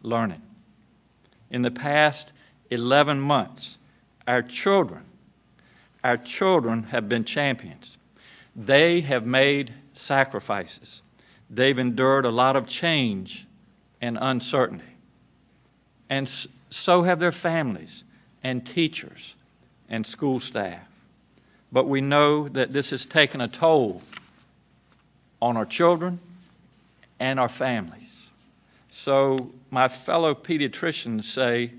learning. In the past 11 months, our children have been champions. They have made sacrifices. They've endured a lot of change and uncertainty. And so have their families and teachers and school staff. But we know that this has taken a toll on our children and our families. So my fellow pediatricians say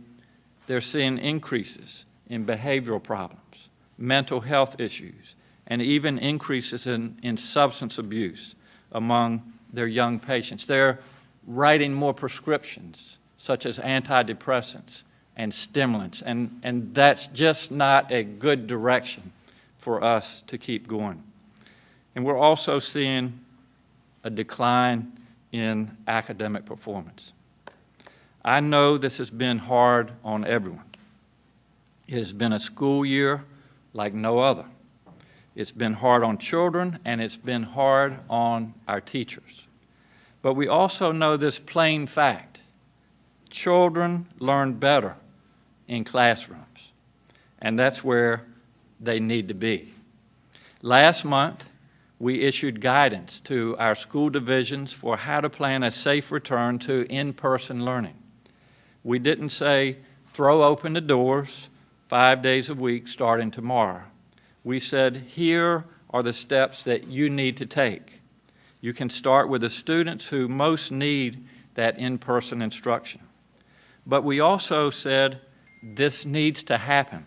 they're seeing increases in behavioral problems, mental health issues, and even increases in substance abuse among their young patients. They're writing more prescriptions, such as antidepressants and stimulants, and that's just not a good direction for us to keep going. And we're also seeing a decline in academic performance. I know this has been hard on everyone. It has been a school year like no other. It's been hard on children, and it's been hard on our teachers. But we also know this plain fact: children learn better in classrooms, and that's where they need to be. Last month, we issued guidance to our school divisions for how to plan a safe return to in-person learning. We didn't say, throw open the doors 5 days a week starting tomorrow. We said, here are the steps that you need to take. You can start with the students who most need that in-person instruction. But we also said, this needs to happen.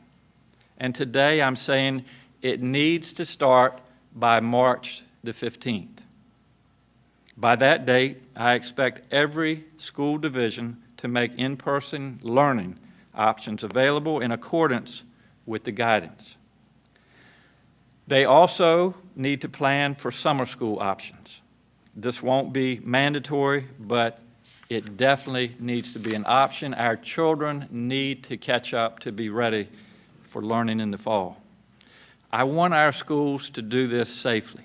And today I'm saying it needs to start by March the 15th. By that date, I expect every school division to make in-person learning options available in accordance with the guidance. They also need to plan for summer school options. This won't be mandatory, but it definitely needs to be an option. Our children need to catch up to be ready for learning in the fall. I want our schools to do this safely,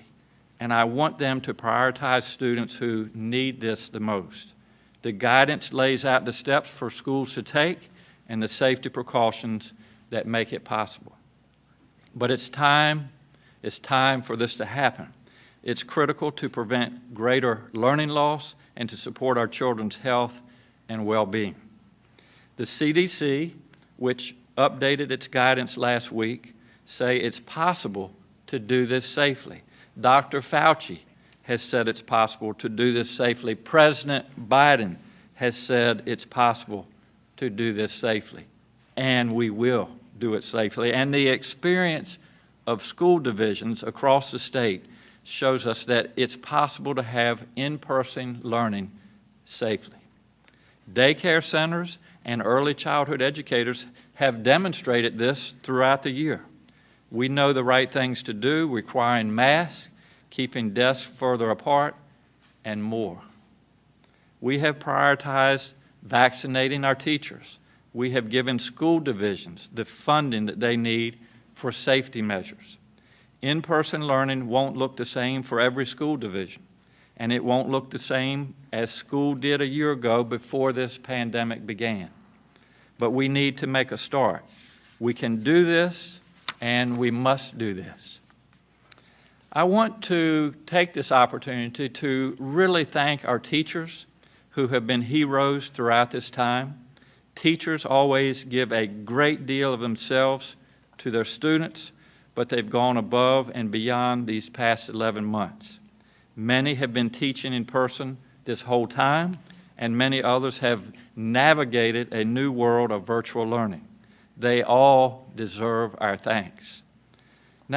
and I want them to prioritize students who need this the most. The guidance lays out the steps for schools to take and the safety precautions that make it possible. But it's time for this to happen. It's critical to prevent greater learning loss and to support our children's health and well-being. The CDC, which updated its guidance last week, say it's possible to do this safely. Dr. Fauci has said it's possible to do this safely. President Biden has said it's possible to do this safely, and we will do it safely. And the experience of school divisions across the state shows us that it's possible to have in-person learning safely. Daycare centers and early childhood educators have demonstrated this throughout the year. We know the right things to do, requiring masks, keeping desks further apart, and more. We have prioritized vaccinating our teachers. We have given school divisions the funding that they need for safety measures. In-person learning won't look the same for every school division, and it won't look the same as school did a year ago before this pandemic began. But we need to make a start. We can do this, and we must do this. I want to take this opportunity to really thank our teachers who have been heroes throughout this time. Teachers always give a great deal of themselves to their students, but they've gone above and beyond these past 11 months. Many have been teaching in person this whole time, and many others have navigated a new world of virtual learning. They all deserve our thanks.